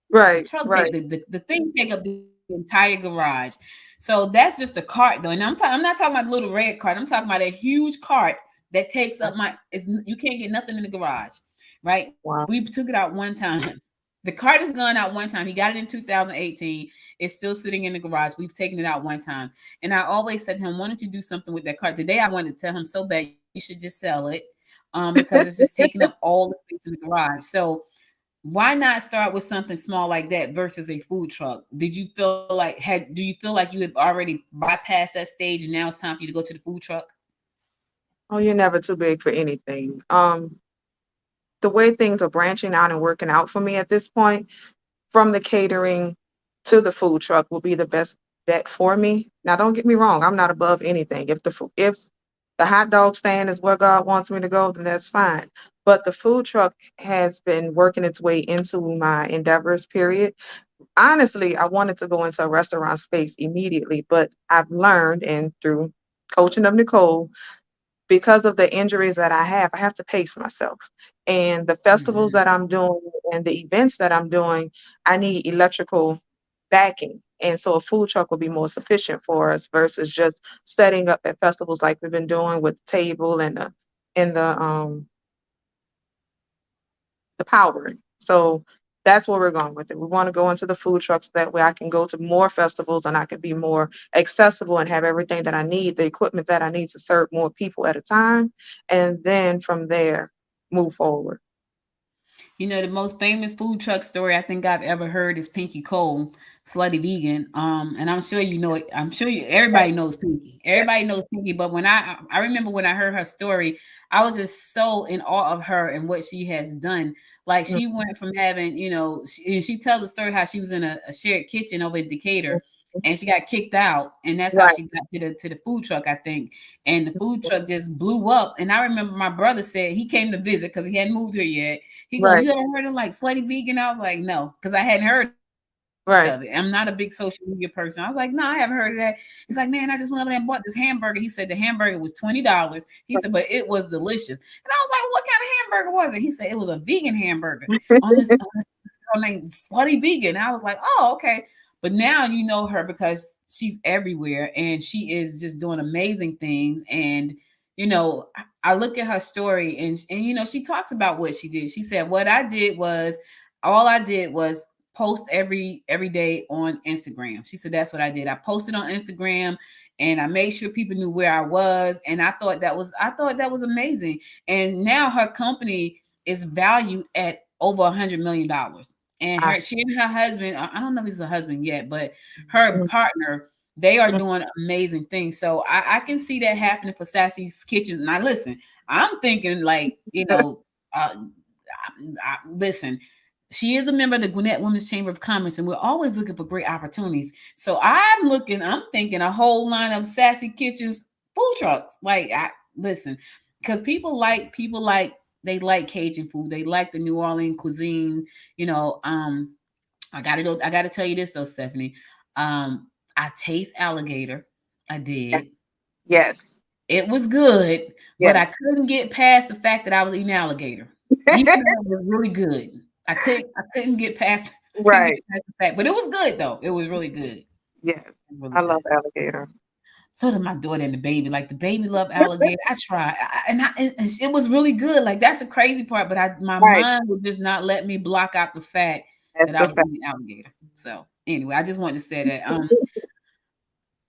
The Right, truck take right. the thing take up the entire garage. So that's just a cart though. And I'm not talking about the little red cart. I'm talking about a huge cart that takes up you can't get nothing in the garage. Right? Wow. We took it out one time. The cart has gone out one time. He got it in 2018. It's still sitting in the garage. We've taken it out one time. And I always said to him, why don't you do something with that cart? Today I wanted to tell him so bad, you should just sell it, because it's just taking up all the space in the garage. So why not start with something small like that versus a food truck? Did you feel like do you feel like you had already bypassed that stage and now it's time for you to go to the food truck? Oh, you're never too big for anything. The way things are branching out and working out for me at this point, from the catering to the food truck will be the best bet for me. Now, don't get me wrong, I'm not above anything. If the hot dog stand is where God wants me to go, then that's fine. But the food truck has been working its way into my endeavors, period. Honestly, I wanted to go into a restaurant space immediately, but I've learned and through coaching of Nicole, because of the injuries that I have to pace myself. And the festivals Mhm. that I'm doing and the events that I'm doing, I need electrical backing. And so a food truck will be more sufficient for us versus just setting up at festivals like we've been doing with the table and the powering. So that's where we're going with it. We want to go into the food trucks that way I can go to more festivals and I can be more accessible and have everything that I need, the equipment that I need to serve more people at a time. And then from there, move forward. You know, the most famous food truck story I think I've ever heard is Pinky Cole, Slutty Vegan. And I'm sure you know it. I'm sure everybody knows Pinky. Yeah. Everybody knows Pinky. But when I remember when I heard her story, I was just so in awe of her and what she has done. Like Mm, she went from having, and she tells the story how she was in a shared kitchen over in mm, Decatur mm. and she got kicked out. And that's how Right, she got to the food truck, I think. And the food truck just blew up. And I remember my brother said he came to visit because he hadn't moved here yet. He goes, right, "You ever heard of like Slutty Vegan?" I was like, "No," because I hadn't heard of it. I'm not a big right. social media person. I was like, "No, I haven't heard of that." He's like, "Man, I just went over there and bought this hamburger." He said the hamburger was $20. He said, "But it was delicious." And I was like, "What kind of hamburger was it?" He said, "It was a vegan hamburger on this girl named Slutty Vegan." And I was like, "Oh, okay." But now you know her because she's everywhere and she is just doing amazing things. And I look at her story and she talks about what she did. She said, "What I did was all I did was post every day on Instagram." She said that's what I did. I posted on Instagram and I made sure people knew where I was. And I thought that was amazing. And now her company is valued at over $100 million. And I, she and her husband, I don't know if he's a husband yet, but her mm, partner, they are mm, doing amazing things. So I can see that happening for Sassy's Kitchen. Now, listen, I'm thinking like, listen, she is a member of the Gwinnett Women's Chamber of Commerce, and we're always looking for great opportunities. So I'm thinking a whole line of Sassy Kitchens food trucks. Like, listen, because people like they like Cajun food, they like the New Orleans cuisine. You know, I gotta tell you this though, Stephanie. I taste alligator. I yeah. did. Yes, It was good, but yes. I couldn't get past the fact that I was eating alligator. Even though it was really good. I couldn't get past I couldn't get Right. past the fact. But it was good though. It was really good. It Yes. was really I love good. alligator. So did my daughter and the baby. Like the baby loved alligator. I tried, and it was really good. Like that's the crazy part. But my Right. mind would just not let me block out the fact That's that I the was fact. eating alligator. So anyway, I just wanted to say that.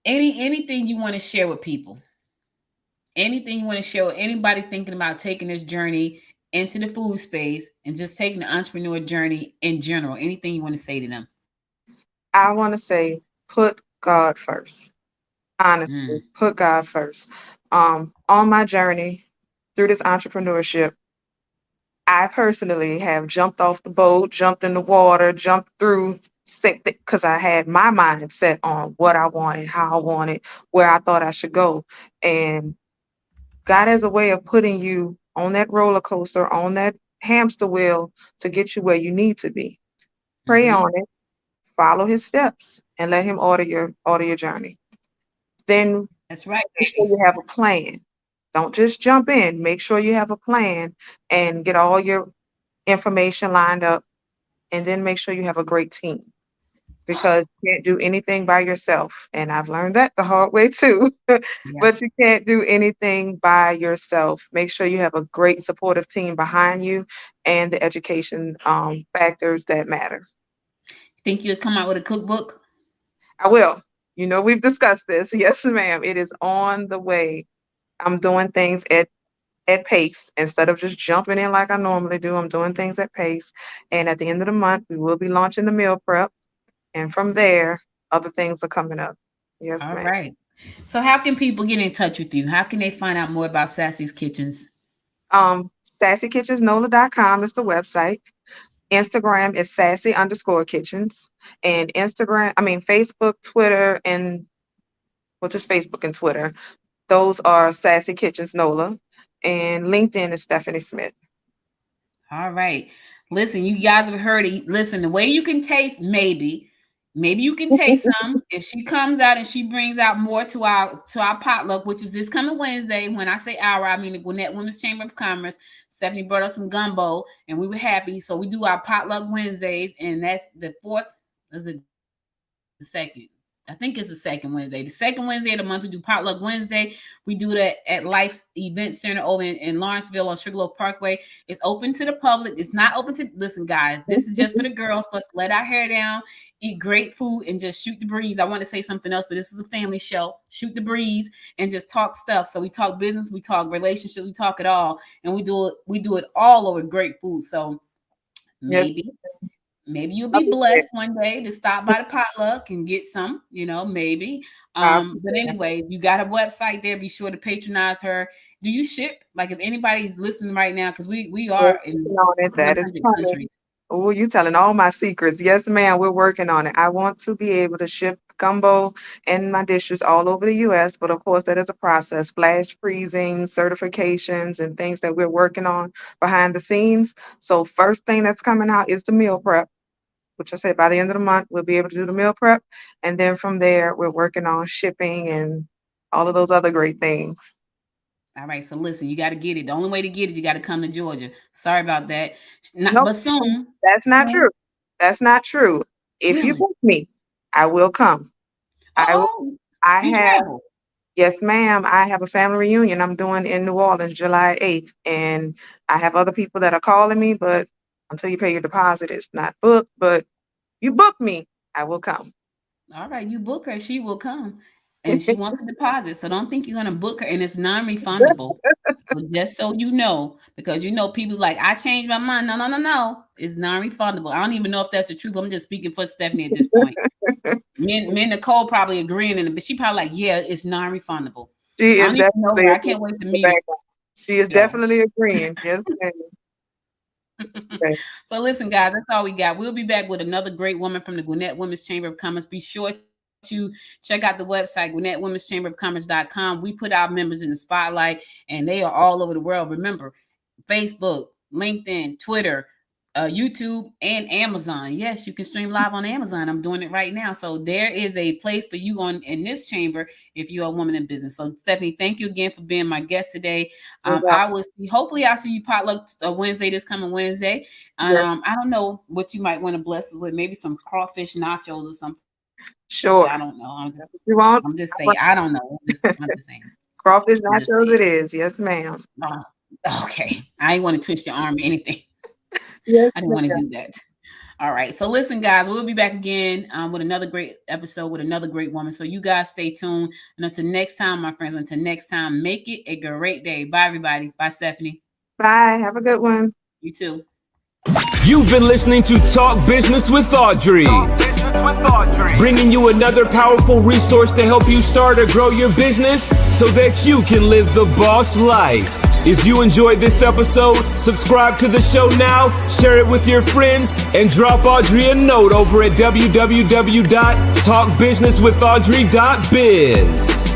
Anything you want to share with people? Anything you want to share with anybody thinking about taking this journey into the food space and just taking the entrepreneur journey in general? Anything you want to say to them? I want to say, put God first. Honestly, Mm, put God first. On my journey through this entrepreneurship, I personally have jumped off the boat, jumped in the water, jumped through because I had my mind set on what I wanted, how I wanted, where I thought I should go. And God has a way of putting you on that roller coaster, on that hamster wheel to get you where you need to be. Pray on mm-hmm. it, follow his steps, and let him order your journey. Then That's right, make sure baby. you have a plan. Don't just jump in. Make sure you have a plan and get all your information lined up, and then make sure you have a great team. because you can't do anything by yourself. And I've learned that the hard way too. Yeah. But you can't do anything by yourself. Make sure you have a great supportive team behind you and the education factors that matter. Think you'll come out with a cookbook? I will. You know, we've discussed this. Yes, ma'am. It is on the way. I'm doing things at pace instead of just jumping in like I normally do. I'm doing things at pace. And at the end of the month, we will be launching the meal prep. And from there, other things are coming up. Yes, All ma'am. right. So how can people get in touch with you? How can they find out more about Sassy's Kitchens? SassyKitchensNola.com is the website. Instagram is sassy_kitchens. And Facebook, Twitter, and just Facebook and Twitter. Those are Sassy Kitchens Nola. And LinkedIn is Stephanie Smith. All right. Listen, you guys have heard it. Listen, the way you can taste, maybe you can taste some. If she comes out and she brings out more to our potluck, which is this coming Wednesday. When I say our, I mean the Gwinnett Women's Chamber of Commerce. Stephanie brought us some gumbo, and we were happy. So we do our potluck Wednesdays, and that's the 4th. Is it the 2nd? I think it's the 2nd Wednesday. The 2nd Wednesday of the month, we do Potluck Wednesday. We do that at Life's Event Center over in Lawrenceville on Sugarloaf Parkway. It's open to the public. It's not open to, listen, guys, this is just for the girls. Let's let our hair down, eat great food, and just shoot the breeze. I want to say something else, but this is a family show. Shoot the breeze and just talk stuff. So we talk business, we talk relationship, we talk it all. And we do it all over great food. So maybe. Yes. Maybe you'll be blessed one day to stop by the potluck and get some, maybe. But anyway, you got a website there. Be sure to patronize her. Do you ship? Like if anybody's listening right now, because we are in 100 countries. Oh, you telling all my secrets. Yes, ma'am. We're working on it. I want to be able to ship gumbo and my dishes all over the U.S., but of course that is a process. Flash freezing, certifications, and things that we're working on behind the scenes. So first thing that's coming out is the meal prep, which I said by the end of the month, we'll be able to do the meal prep. And then from there, we're working on shipping and all of those other great things. All right. So listen, you got to get it. The only way to get it, you got to come to Georgia. Sorry about that. But soon. That's not true. That's not true. If you book me, I will come. Oh, travel. Yes, ma'am. I have a family reunion I'm doing in New Orleans, July 8th. And I have other people that are calling me, but until you pay your deposit, it's not booked. But you book me, I will come. All right. You book her, she will come. And she wants a deposit. So don't think you're going to book her. And it's non-refundable. So just so you know, because people like, I changed my mind. No. It's non-refundable. I don't even know if that's the truth. I'm just speaking for Stephanie at this point. Me and Nicole probably agreeing, but she probably like, yeah, it's non-refundable. She is definitely. I can't wait to meet her. She is definitely agreeing. Yes, ma'am. Okay. So listen, guys, that's all we got. We'll be back with another great woman from the Gwinnett Women's Chamber of Commerce. Be sure to check out the website, GwinnettWomen'sChamberOfCommerce.com. We put our members in the spotlight, and they are all over the world. Remember, Facebook, LinkedIn, Twitter, YouTube, and Amazon. Yes, you can stream live on Amazon. I'm doing it right now. So there is a place for you in this chamber if you're a woman in business. So Stephanie, thank you again for being my guest today. Hopefully I'll see you potluck Wednesday, this coming Wednesday. And I don't know what you might want to bless us with, maybe some crawfish nachos or something. Sure. I don't know. I'm just saying. I don't know. I'm just saying. Crawfish nachos it is. Yes, ma'am. Okay. I ain't want to twist your arm or anything. Yes, I didn't want to do that. All right. So listen, guys, we'll be back again with another great episode with another great woman. So you guys stay tuned. And until next time, my friends, make it a great day. Bye, everybody. Bye, Stephanie. Bye. Have a good one. You too. You've been listening to Talk Business with Audrey. Bringing you another powerful resource to help you start or grow your business so that you can live the boss life. If you enjoyed this episode, subscribe to the show now, share it with your friends, and drop Audrey a note over at www.talkbusinesswithaudrey.biz.